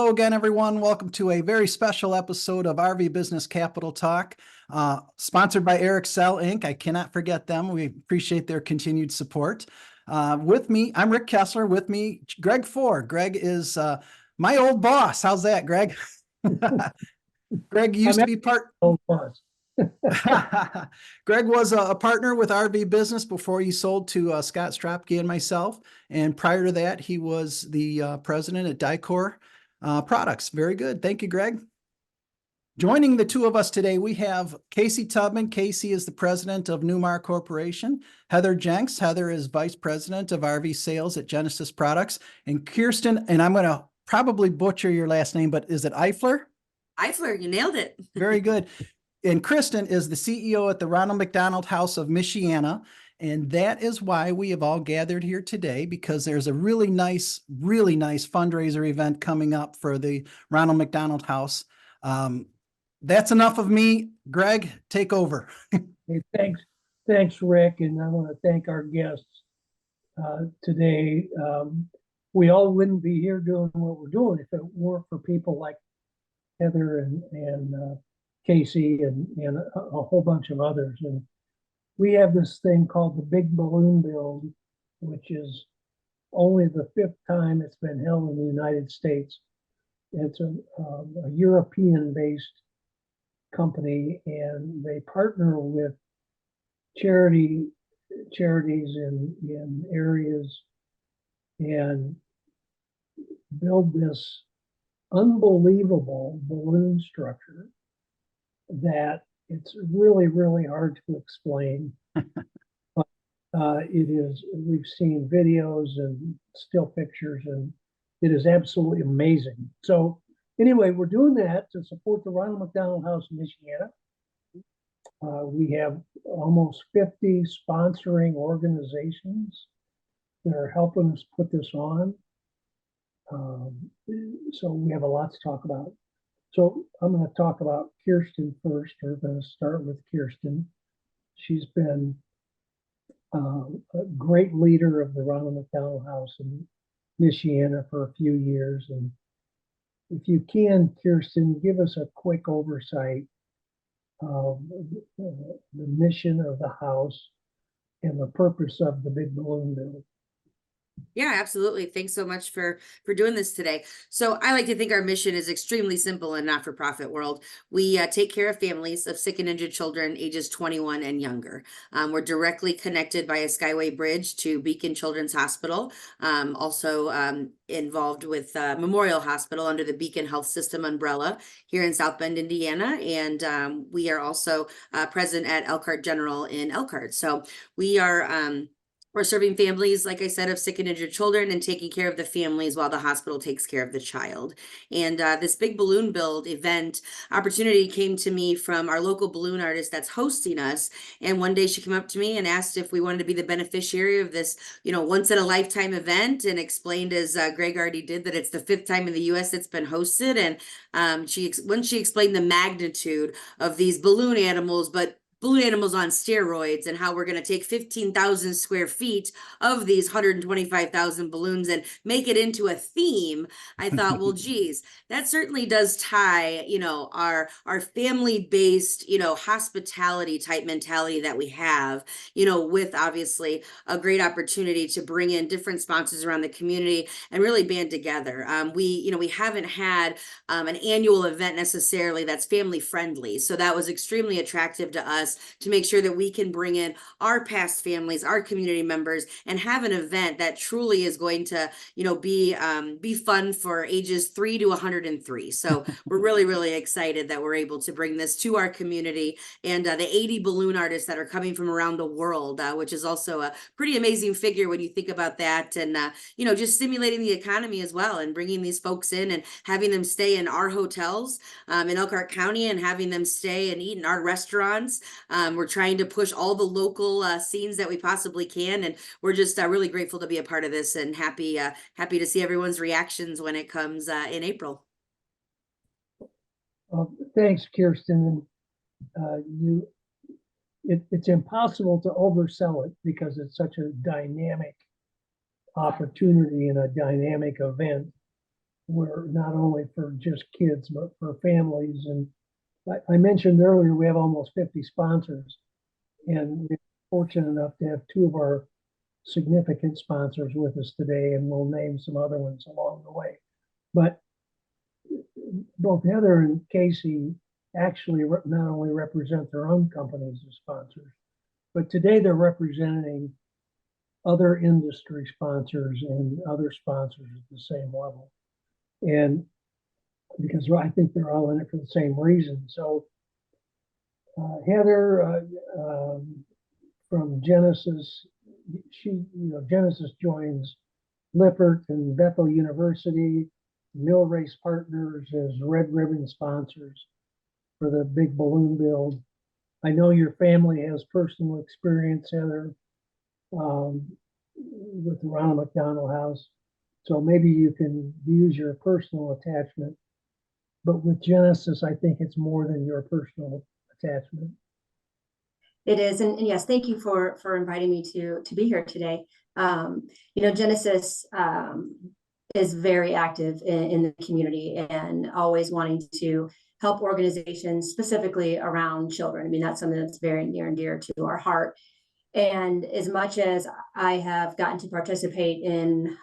Hello again, everyone. Welcome to a very special episode of RV Business Capital Talk, sponsored by Eric Sell Inc. I cannot forget them. We appreciate their continued support. With me, I'm Rick Kessler. With me, Gregg Fore. Gregg is my old boss. How's that, Gregg? Gregg used to be old boss. Gregg was a partner with RV Business before he sold to Scott Stropke and myself. And prior to that, he was the president at Dicor Products. Very good. Thank you, Gregg. Joining the two of us today, we have Kiersti Tubman. Kiersti is the president of Newmar Corporation. Heather Jenks. Heather is vice president of RV sales at Genesis Products. And Kiersti, and I'm going to probably butcher your last name, but is it Eifler? Eifler, you nailed it. Very good. And Kiersti is the CEO at the Ronald McDonald House of Michiana. And that is why we have all gathered here today, because there's a really nice fundraiser event coming up for the Ronald McDonald House. That's enough of me. Gregg, take over. Hey, thanks, Rick. And I want to thank our guests today. We all wouldn't be here doing what we're doing if it weren't for people like Heather and Kiersti and a whole bunch of others. And we have this thing called the Big Balloon Build, which is only the 5th time it's been held in the United States. It's a European-based company, and they partner with charities in areas and build this unbelievable balloon structure that it's really, really hard to explain. But it is, we've seen videos and still pictures, and it is absolutely amazing. So anyway, we're doing that to support the Ronald McDonald House in Michiana. We have almost 50 sponsoring organizations that are helping us put this on. So we have a lot to talk about. So I'm going to talk about Kiersti first. We're going to start with Kiersti. She's been a great leader of the Ronald McDonald House in Michiana for a few years. And if you can, Kiersti, give us a quick oversight of the mission of the house and the purpose of the Big Balloon Build. Yeah, absolutely. Thanks so much for doing this today. So I like to think our mission is extremely simple in not-for-profit world. We take care of families of sick and injured children ages 21 and younger. We're directly connected by a Skyway bridge to Beacon Children's Hospital, also involved with Memorial Hospital under the Beacon Health System umbrella here in South Bend, Indiana. And we are also present at Elkhart General in Elkhart. So we're serving families, like I said, of sick and injured children and taking care of the families while the hospital takes care of the child. And this Big Balloon Build event opportunity came to me from our local balloon artist that's hosting us. And one day she came up to me and asked if we wanted to be the beneficiary of this, once in a lifetime event, and explained, as Gregg already did, that it's the 5th time in the U.S. it's been hosted. And when she explained the magnitude of these balloon animals, but balloon animals on steroids, and how we're going to take 15,000 square feet of these 125,000 balloons and make it into a theme, I thought, well, geez, that certainly does tie, our family-based, hospitality type mentality that we have, with obviously a great opportunity to bring in different sponsors around the community and really band together. We haven't had an annual event necessarily that's family friendly, so that was extremely attractive to us, to make sure that we can bring in our past families, our community members, and have an event that truly is going to, be fun for ages 3 to 103. So we're really, really excited that we're able to bring this to our community, and the 80 balloon artists that are coming from around the world, which is also a pretty amazing figure when you think about that, and just stimulating the economy as well, and bringing these folks in and having them stay in our hotels in Elkhart County, and having them stay and eat in our restaurants. We're trying to push all the local scenes that we possibly can, and we're just really grateful to be a part of this, and happy to see everyone's reactions when it comes in April. Thanks, Kiersti. It's impossible to oversell it because it's such a dynamic opportunity and a dynamic event. were not only for just kids, but for families. And I mentioned earlier, we have almost 50 sponsors, and we're fortunate enough to have two of our significant sponsors with us today, and we'll name some other ones along the way. But both Heather and Casey actually not only represent their own companies as sponsors, but today they're representing other industry sponsors and other sponsors at the same level. And because I think they're all in it for the same reason. So Heather from Genesis, Genesis joins Lippert and Bethel University, Mill Race Partners as Red Ribbon sponsors for the big balloon build. I know your family has personal experience, Heather, with the Ronald McDonald House. So maybe you can use your personal attachment. But with Genesis, I think it's more than your personal attachment. It is, and yes, thank you for inviting me to be here today. Genesis is very active in the community and always wanting to help organizations specifically around children. I mean, that's something that's very near and dear to our heart. And as much as I have gotten to participate in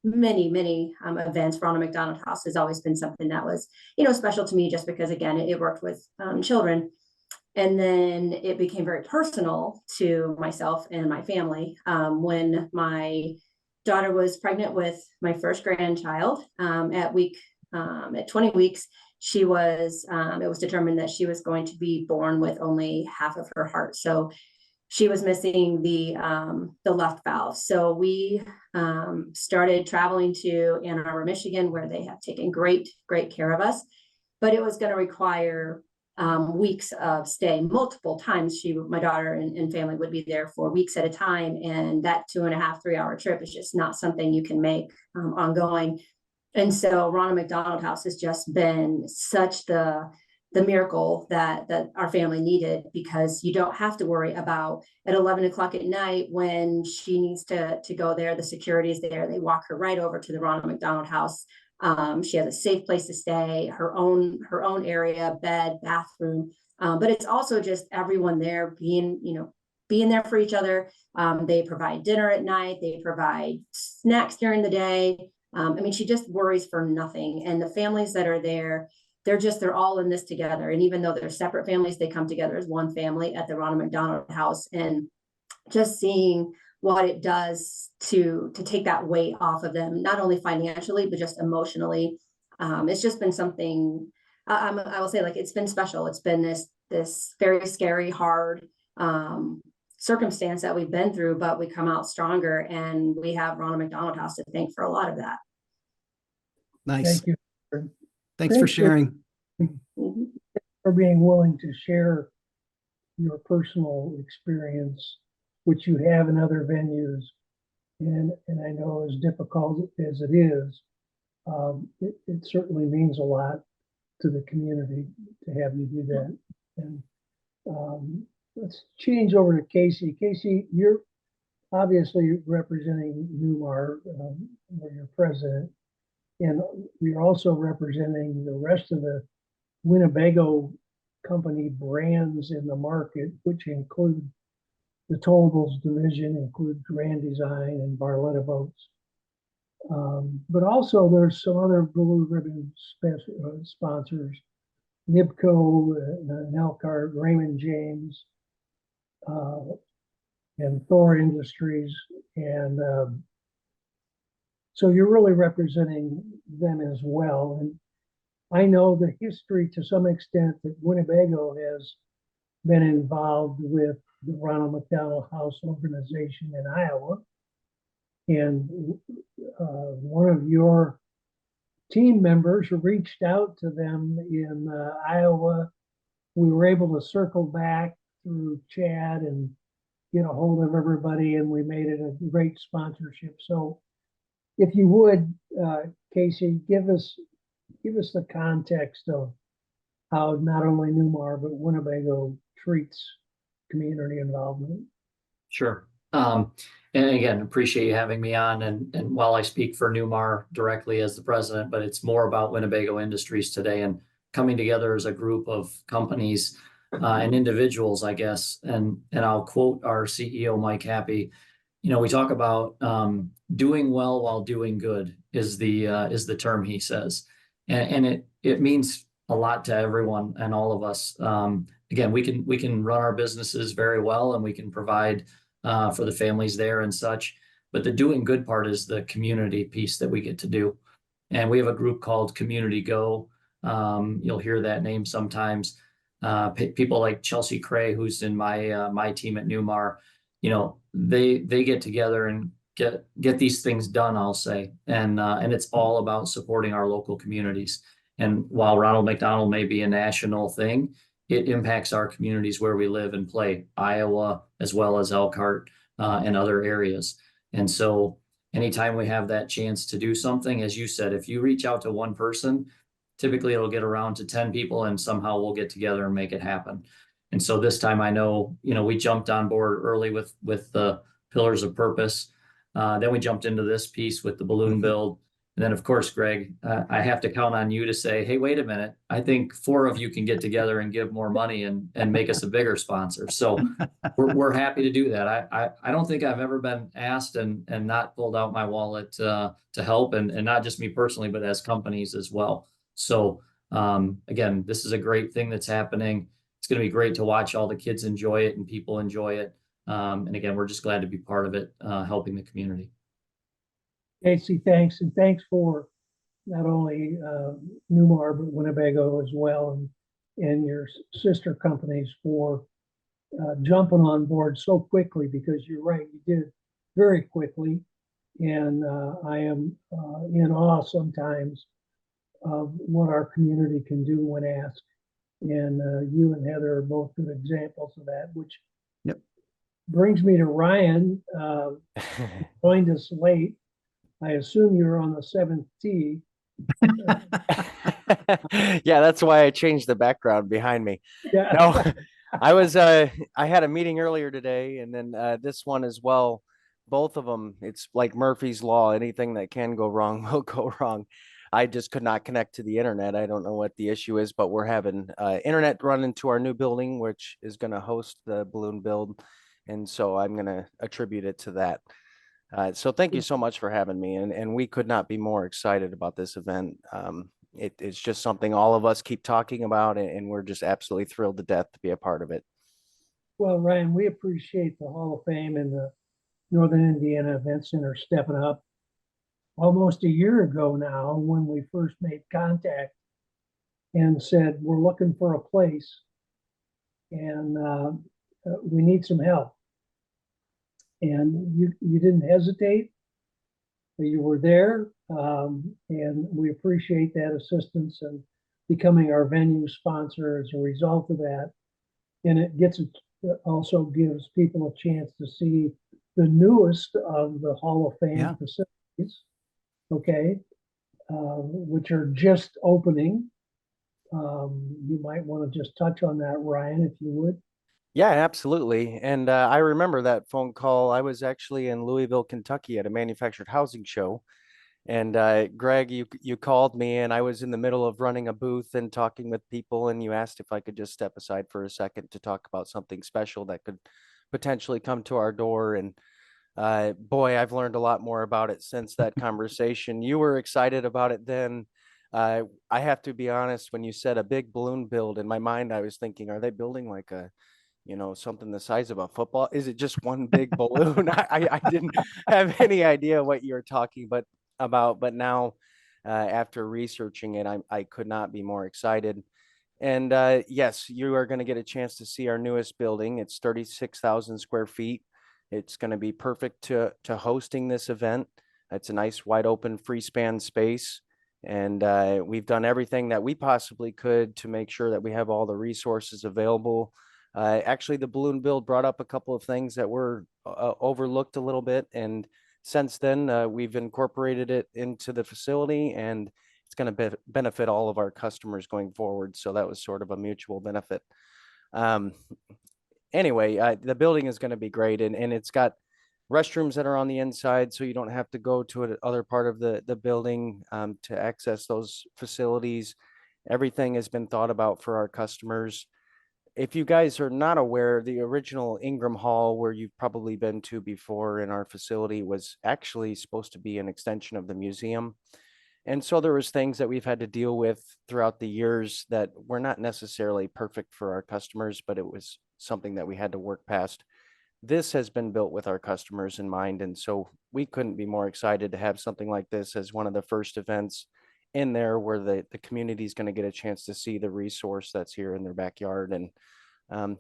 many events, Ronald McDonald House has always been something that was, special to me, just because, again, it worked with children. And then it became very personal to myself and my family when my daughter was pregnant with my first grandchild. At 20 weeks, it was determined that she was going to be born with only half of her heart. So she was missing the left valve. So we started traveling to Ann Arbor, Michigan, where they have taken great care of us. But it was going to require weeks of stay. Multiple times my daughter and family would be there for weeks at a time. And that 2.5, 3 hour trip is just not something you can make ongoing. And so Ronald McDonald House has just been such the miracle that our family needed, because you don't have to worry about at 11 o'clock at night when she needs to go there. The security is there. They walk her right over to the Ronald McDonald House. She has a safe place to stay, her own area, bed, bathroom. But it's also just everyone there being there for each other. They provide dinner at night. They provide snacks during the day. She just worries for nothing. And the families that are there, they're all in this together. And even though they're separate families, they come together as one family at the Ronald McDonald House. And just seeing what it does to take that weight off of them, not only financially, but just emotionally. It's just been something, I will say, like, it's been special. It's been this very scary, hard circumstance that we've been through, but we come out stronger, and we have Ronald McDonald House to thank for a lot of that. Nice. Thank you. Thanks for sharing. For being willing to share your personal experience, which you have in other venues. And I know as difficult as it is, it certainly means a lot to the community to have you do that. And let's change over to Casey. Casey, you're obviously representing Newmar, where you're president, and you're also representing the rest of the Winnebago company brands in the market, which include the towables division, include Grand Design and Barletta Boats. But also there's some other blue ribbon sponsors, Nibco, and Elkhart, Raymond James, and Fore Industries. And so you're really representing them as well. And I know the history to some extent that Winnebago has been involved with the Ronald McDonald House organization in Iowa. And one of your team members reached out to them in Iowa. We were able to circle back through Chad and get a hold of everybody, and we made it a great sponsorship. So if you would, Casey, give us the context of how not only Newmar, but Winnebago treats community involvement. Sure. And again, appreciate you having me on. And while I speak for Newmar directly as the president, but it's more about Winnebago Industries today and coming together as a group of companies and individuals, I guess. And I'll quote our CEO, Mike Happy. We talk about doing well while doing good is the term he says, and it means a lot to everyone and all of us. Again, we can run our businesses very well, and we can provide for the families there and such. But the doing good part is the community piece that we get to do. And we have a group called Community Go. You'll hear that name sometimes. People like Chelsea Cray, who's in my team at Newmar, they get together and get these things done, I'll say. And it's all about supporting our local communities. And while Ronald McDonald may be a national thing, it impacts our communities where we live and play, Iowa, as well as Elkhart and other areas. And so anytime we have that chance to do something, as you said, if you reach out to one person, typically it'll get around to 10 people and somehow we'll get together and make it happen. And so this time I know, we jumped on board early with the Pillars of Purpose. Then we jumped into this piece with the balloon build. And then, of course, Gregg, I have to count on you to say, hey, wait a minute. I think 4 of you can get together and give more money and make us a bigger sponsor. So we're happy to do that. I don't think I've ever been asked and not pulled out my wallet to help, and not just me personally, but as companies as well. So again, this is a great thing that's happening. It's going to be great to watch all the kids enjoy it and people enjoy it. And again, we're just glad to be part of it, helping the community. Casey, thanks. And thanks for not only Newmar, but Winnebago as well, and your sister companies for jumping on board so quickly, because you're right, you did it very quickly. And I am in awe sometimes of what our community can do when asked. And you and Heather are both good examples of that, which brings me to Ryan. Joined us late. I assume you're on the 7th tee. Yeah, that's why I changed the background behind me. Yeah. No, I had a meeting earlier today, and then this one as well. Both of them, it's like Murphy's Law. Anything that can go wrong will go wrong. I just could not connect to the internet. I don't know what the issue is, but we're having internet run into our new building, which is going to host the balloon build. And so I'm going to attribute it to that. So thank you so much for having me. And we could not be more excited about this event. It's just something all of us keep talking about, and we're just absolutely thrilled to death to be a part of it. Well, Ryan, we appreciate the Hall of Fame and the Northern Indiana Event Center stepping up. Almost a year ago now, when we first made contact and said, we're looking for a place and we need some help. And you didn't hesitate. You were there, and we appreciate that assistance and becoming our venue sponsor as a result of that. And it also gives people a chance to see the newest of the Hall of Fame facilities, okay, which are just opening. You might want to just touch on that, Ryan, if you would. Yeah, absolutely. And I remember that phone call. I was actually in Louisville, Kentucky at a manufactured housing show. And Gregg, you called me, and I was in the middle of running a booth and talking with people, and you asked if I could just step aside for a second to talk about something special that could potentially come to our door. And boy, I've learned a lot more about it since that conversation. You were excited about it then. I have to be honest, when you said a big balloon build, in my mind, I was thinking, are they building like something the size of a football? Is it just one big balloon? I didn't have any idea what you were talking about, but now after researching it, I could not be more excited. And yes, you are going to get a chance to see our newest building. It's 36,000 square feet. It's going to be perfect to hosting this event. It's a nice wide open free span space. And we've done everything that we possibly could to make sure that we have all the resources available. Actually, the balloon build brought up a couple of things that were overlooked a little bit. And since then, we've incorporated it into the facility, and it's going to benefit all of our customers going forward. So that was sort of a mutual benefit. Anyway, the building is going to be great, and it's got restrooms that are on the inside, so you don't have to go to another part of the building to access those facilities. Everything has been thought about for our customers. If you guys are not aware, the original Ingram Hall, where you've probably been to before in our facility, was actually supposed to be an extension of the museum. And so there was things that we've had to deal with throughout the years that were not necessarily perfect for our customers, but it was something that we had to work past. This has been built with our customers in mind, and so we couldn't be more excited to have something like this as one of the first events in there where the community is going to get a chance to see the resource that's here in their backyard. And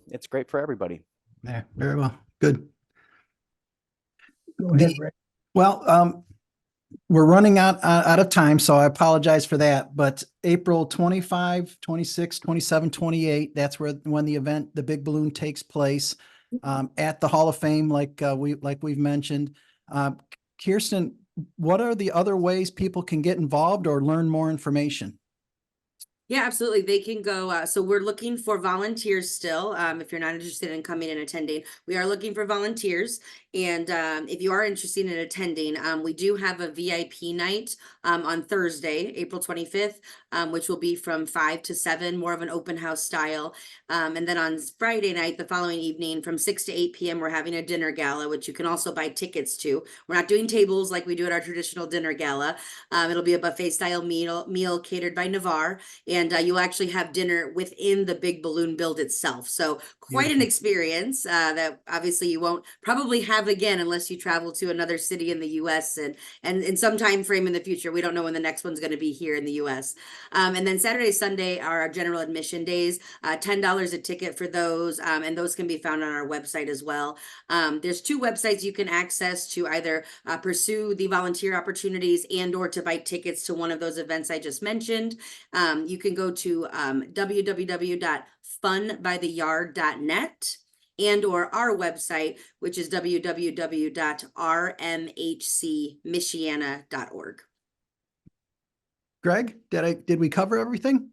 it's great for everybody. Yeah, very well. Good. Go ahead, Rick. Well, we're running out of time, so I apologize for that. But April 25, 26, 27, 28, that's when the event, the big balloon, takes place at the Hall of Fame, like we've mentioned. Kirsten, what are the other ways people can get involved or learn more information? Yeah, absolutely. They can go. So we're looking for volunteers still. If you're not interested in coming and attending, we are looking for volunteers. And if you are interested in attending, we do have a VIP night on Thursday, April 25th, which will be from 5 to 7, more of an open house style. And then on Friday night, the following evening, from 6 to 8 p.m., we're having a dinner gala, which you can also buy tickets to. We're not doing tables like we do at our traditional dinner gala. It'll be a buffet style meal catered by Newmar. And you'll actually have dinner within the big balloon build itself. So quite an experience that obviously you won't probably have again unless you travel to another city in the US and in some time frame in the future. We don't know when the next one's going to be here in the US. And then Saturday, Sunday are our general admission days, $10 a ticket for those. And those can be found on our website as well. There's 2 websites you can access to either pursue the volunteer opportunities and or to buy tickets to one of those events I just mentioned. You can go to www.funbytheyard.net and or our website, which is www.rmhcmichiana.org. Greg, did we cover everything?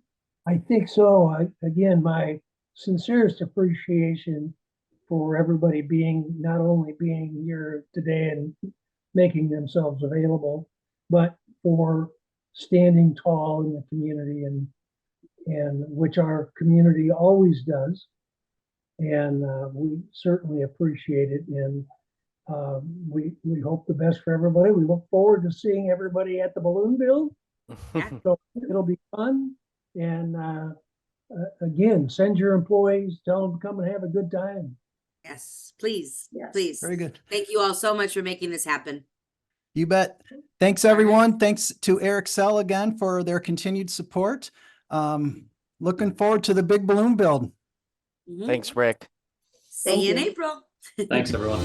I think so. Again, my sincerest appreciation for everybody not only being here today and making themselves available, but for standing tall in the community and which our community always does. And we certainly appreciate it. And we hope the best for everybody. We look forward to seeing everybody at the balloon build. So it'll be fun. And again, send your employees, tell them to come and have a good time. Yes, please. Yes. Please. Very good. Thank you all so much for making this happen. You bet. Thanks, everyone. Thanks to Eric Sell again for their continued support. Looking forward to the big balloon build. Mhm. Thanks, Rick. See you in Thank you. April. Thanks, everyone.